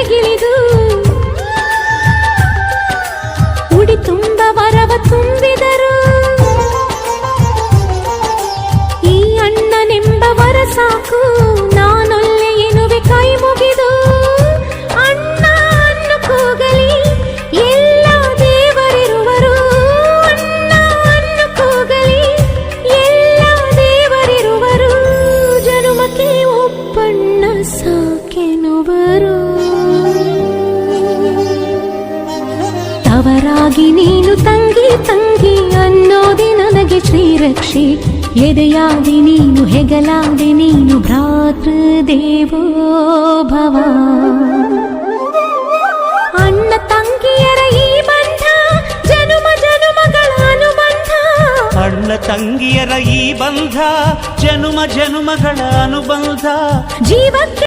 ಧರೆಗಿಳಿದು ಉಡಿ ತುಂಬ ವರವ ತುಂಬಿದರು. ಈ ಅಣ್ಣನೆಂಬ ವರ ಸಾಕು, ನಾನೊಲ್ಲೆ ಎನ್ನುವೆ ಕೈ ಮುಗಿದು. ಅಣ್ಣ ಅನ್ನು ಕೂಗಲಿ ಎಲ್ಲ ದೇವರಿರುವರು, ಅಣ್ಣ ಅನ್ನು ಕೂಗಲಿ ಎಲ್ಲ ದೇವರಿರುವರು. ಜನುಮಕ್ಕೆ ಒಬ್ಬಣ್ಣ ಸಾಕೆನುವರು. ತವರಾಗಿ ನೀನು ತಂಗಿ ತಂಗಿ ಅನ್ನೋದೆ ನನಗೆ ಶ್ರೀರಕ್ಷೆ. ಎದೆಯಾದಿ ನೀನು ಹೆಗಲಾದಿ ನೀನು ಭ್ರಾತೃದೇವೋ ಭವ. ಅಣ್ಣ ತಂಗಿಯರ ಈ ಬಂಧ ಜನುಮ ಜನುಮಗಳ ಅನುಬಂಧ. ಅಣ್ಣ ತಂಗಿಯರ ಈ ಬಂಧ ಜನುಮ ಜನುಮಗಳ ಅನುಬಂಧ. ಜೀವಕ್ಕೆ